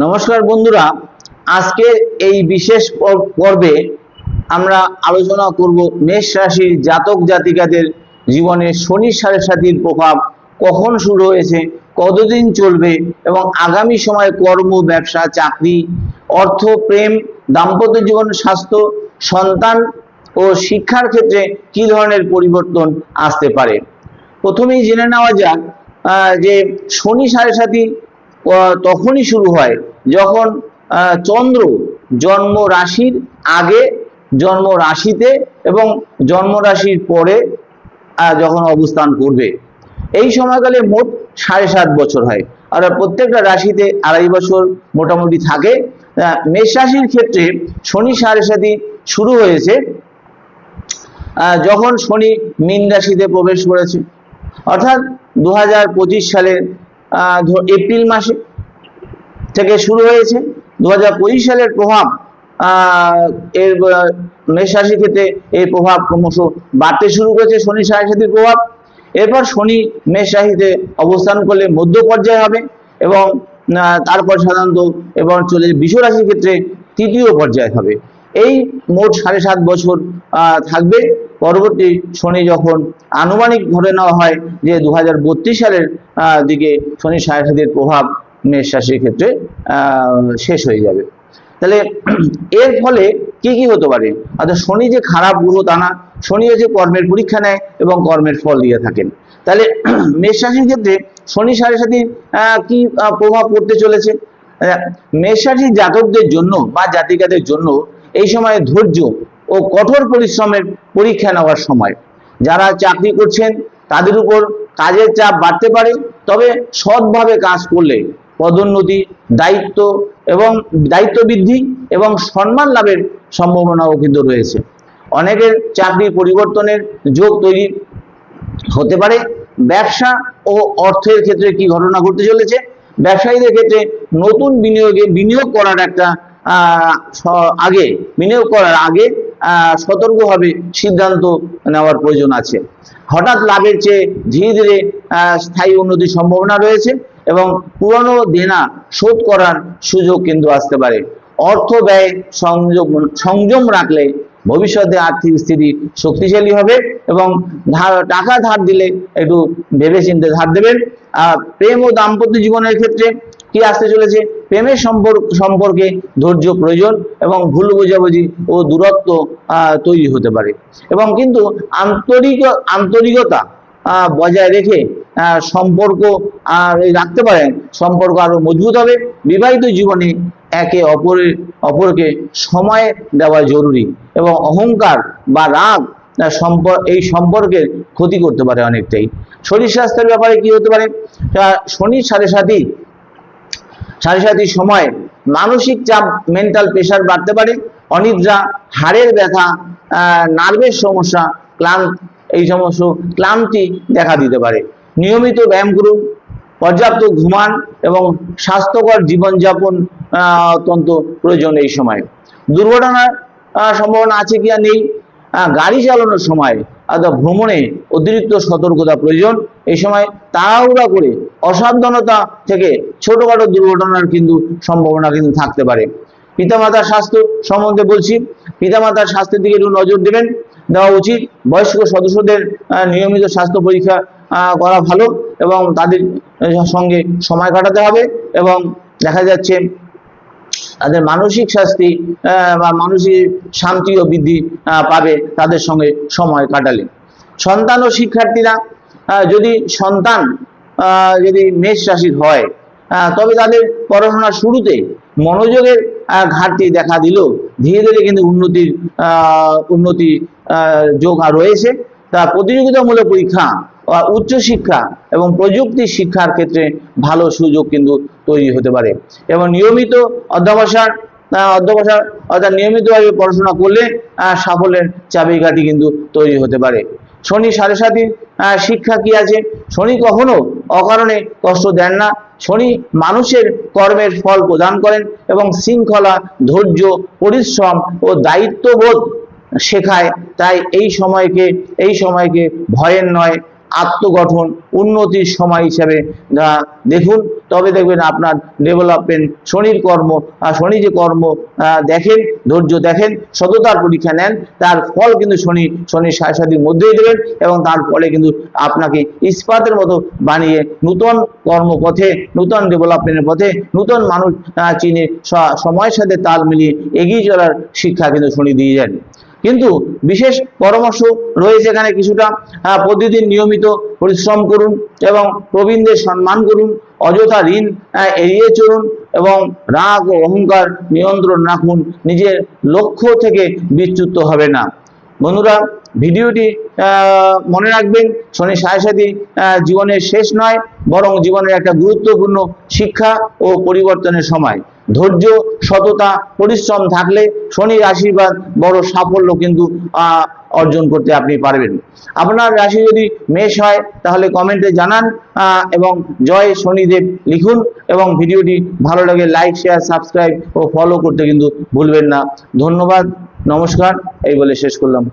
নমস্কার বন্ধুরা, আজকে এই বিশেষ পর্বে আমরা আলোচনা করব মেষ রাশির জাতক জাতিকাদের জীবনে শনি সাড়ে সাতির প্রভাব কখন শুরু হয়েছে, কতদিন চলবে এবং আগামী সময়ে কর্ম, ব্যবসা, চাকরি, অর্থ, প্রেম, দাম্পত্য জীবন, স্বাস্থ্য, সন্তান ও শিক্ষার ক্ষেত্রে কি ধরনের পরিবর্তন আসতে পারে। প্রথমেই জেনে নেওয়া যাক যে শনি সাড়ে সাতি তখনই শুরু হয় যখন চন্দ্র জন্ম রাশির আগে, জন্ম রাশিতে এবং জন্ম রাশির পরে যখন অবস্থান করবে। এই সময়কালে মোট 7.5 বছর হয়, আর প্রত্যেকটা রাশিতে 2.5 বছর মোটামুটি থাকে। মেষ রাশির ক্ষেত্রে শনি সাড়ে সাতি শুরু হয়েছে যখন শনি মীন রাশিতে প্রবেশ করেছে, অর্থাৎ 2025 সালের এপ্রিল মাসে থেকে শুরু হয়েছে। 2025 সালের প্রভাব এর মেষ রাশির ক্ষেত্রে এই প্রভাব ক্রমশ বাড়তে শুরু করেছে, শনি সাড়ে সাতির প্রভাব। এরপর শনি মেষ রাশিতে অবস্থান করলে মধ্য পর্যায়ে হবে এবং তারপর সাধারণত এবার চলে বৃষ রাশির ক্ষেত্রে তৃতীয় পর্যায়ে হবে। এই মোট 7.5 বছর থাকবে। পরবর্তী শনি যখন আনুমানিক ধরে নেওয়া হয় যে 2032 সালের দিকে শনি সাড়ে সাতির প্রভাব মেষ রাশির ক্ষেত্রে শেষ হয়ে যাবে। তাহলে এর ফলে কি কি হতে পারে? অর্থাৎ শনি যে খারাপ গ্রহ তা না, শনি হচ্ছে কর্মের পরীক্ষা নেয় এবং কর্মের ফল দিয়ে থাকেন। তাহলে মেষ রাশির ক্ষেত্রে শনি সাড়ে সাতির কি প্রভাব পড়তে চলেছে? মেষ রাশির জাতকদের জন্য বা জাতিকাদের জন্য এই সময় ধৈর্য ও কঠোর পরিশ্রমের পরীক্ষা নেওয়ার সময়। যারা চাকরি করছেন তাদের উপর কাজের চাপ বাড়তে পারে, তবে সৎভাবে কাজ করলে পদোন্নতি, দায়িত্ব বৃদ্ধি এবং সম্মান লাভের সম্ভাবনাও কিন্তু রয়েছে। অনেকের চাকরি পরিবর্তনের যোগ তৈরি হতে পারে। ব্যবসা ও অর্থের ক্ষেত্রে কি ঘটনা ঘটতে চলেছে? ব্যবসায়ীদের ক্ষেত্রে নতুন বিনিয়োগ করার আগে সতর্কভাবে সিদ্ধান্ত নেওয়ার প্রয়োজন আছে। হঠাৎ লাভের চেয়ে ধীরে ধীরে স্থায়ী উন্নতির সম্ভাবনা রয়েছে এবং পুরনো দেনা শোধ করার সুযোগ কিন্তু আসতে পারে। অর্থ ব্যয় সংযম রাখলে ভবিষ্যতে আর্থিক স্থিতি শক্তিশালী হবে এবং টাকা ধার দিলে একটু ভেবেচিন্তে ধার দেবেন। প্রেম ও দাম্পত্য জীবনের ক্ষেত্রে কি আসতে চলেছে? প্রেমের সম্পর্কে ধৈর্য প্রয়োজন এবং ভুল বোঝাবুঝি ও দূরত্ব তৈরি হতে পারে, এবং কিন্তু আন্তরিকতা বজায় রেখে সম্পর্ক রাখতে পারেন। সম্পর্ক আরো মজবুত হবে। বিবাহিত জীবনে একে অপরকে সময় দেওয়া জরুরি এবং অহংকার বা রাগ এই সম্পর্কের ক্ষতি করতে পারে অনেকটাই। শরীর স্বাস্থ্যের ব্যাপারে কি হতে পারে? শনি সাড়ে সাতির সময় মানসিক চাপ, মেন্টাল প্রেশার বাড়তে পারে। অনিদ্রা, হাড়ের ব্যথা, নার্ভের সমস্যা, এই সমস্ত ক্লান্তি দেখা দিতে পারে। নিয়মিত ব্যায়াম করুন, পর্যাপ্ত ঘুমান এবং স্বাস্থ্যকর জীবনযাপন অত্যন্ত প্রয়োজন এই সময়। দুর্ঘটনার সম্ভাবনা আছে কি আর নেই? গাড়ি চালানোর সময় অর্থাৎ ভ্রমণে অতিরিক্ত সতর্কতা প্রয়োজন। এই সময় তাড়াহুড়া করে অসাবধানতা থেকে ছোটখাটো দুর্ঘটনার কিন্তু সম্ভাবনা কিন্তু থাকতে পারে। পিতামাতার স্বাস্থ্য সম্বন্ধে বলছি। পিতামাতার স্বাস্থ্যের দিকে একটু নজর দেওয়া উচিত। বয়স্ক সদস্যদের নিয়মিত স্বাস্থ্য পরীক্ষা করা ভালো এবং তাদের সঙ্গে সময় কাটাতে হবে, এবং দেখা যাচ্ছে তাদের মানসিক শাস্তি বা মানসিক শান্তিও বৃদ্ধি পাবে তাদের সঙ্গে সময় কাটালে। সন্তান ও শিক্ষার্থীরা, যদি সন্তান যদি মেষ রাশির হয় তবে তাদের পড়াশোনার শুরুতে মনোযোগের ঘাটতি দেখা দিল, ধীরে ধীরে কিন্তু উন্নতি যোগ রয়েছে। তা প্রতিযোগিতামূলক পরীক্ষা, উচ্চশিক্ষা এবং প্রযুক্তি শিক্ষার ক্ষেত্রে ভালো সুযোগ কিন্তু তৈরি হতে পারে, এবং নিয়মিত অধ্যবসায় অর্থাৎ নিয়মিতভাবে পড়াশোনা করলে সাফল্যের চাবিকাঠি কিন্তু তৈরি হতে পারে। শনি সাড়ে সাতির শিক্ষা কি আছে? শনি কখনো অকারণে কষ্ট দেন না। শনি মানুষের কর্মের ফল প্রদান করেন এবং শৃঙ্খলা, ধৈর্য, পরিশ্রম ও দায়িত্ববোধ শেখায়। তাই এই সময়কে ভয়ের নয় আত্মগঠন উন্নতির সময় হিসেবে দেখুন, তবে দেখবেন আপনার ডেভেলপমেন্ট। শনির কর্ম, শনি যে কর্ম দেখেন, ধৈর্য দেখেন, সততার পরীক্ষা নেন, তার ফল কিন্তু শনির 6-7 মধ্যেই দেবেন, এবং তার ফলে কিন্তু আপনাকে ইস্পাতের মতো বানিয়ে নূতন কর্মপথে, নূতন ডেভেলপমেন্টের পথে, নূতন মানুষ চিনে সময়ের সাথে তাল মিলিয়ে এগিয়ে চলার শিক্ষা কিন্তু শনি দিয়ে যান। কিন্তু বিশেষ পরামর্শ রয়েছে এখানে কিছুটা। প্রতিদিন নিয়মিত পরিশ্রম করুন এবং প্রবীণদের সম্মান করুন, অযথা ঋণ এড়িয়ে চলুন এবং রাগ ও অহংকার নিয়ন্ত্রণ রাখুন, নিজের লক্ষ্য থেকে বিচ্যুত হবে না। বন্ধুরা, ভিডিওটি মনে রাখবেন, শনি 6-7 জীবনের শেষ নয়, বরং জীবনের একটা গুরুত্বপূর্ণ শিক্ষা ও পরিবর্তনের সময়। ধৈর্য, সততা, পরিশ্রম থাকলে শনির আশীর্বাদ বড় সাফল্য কিন্তু অর্জন করতে আপনি পারবেন। আপনার রাশি যদি মেষ হয় তাহলে কমেন্টে জানান এবং জয় শনিদেব লিখুন, এবং ভিডিওটি ভালো লাগে লাইক, শেয়ার, সাবস্ক্রাইব ও ফলো করতে কিন্তু ভুলবেন না। ধন্যবাদ, নমস্কার, এই বলে শেষ করলাম।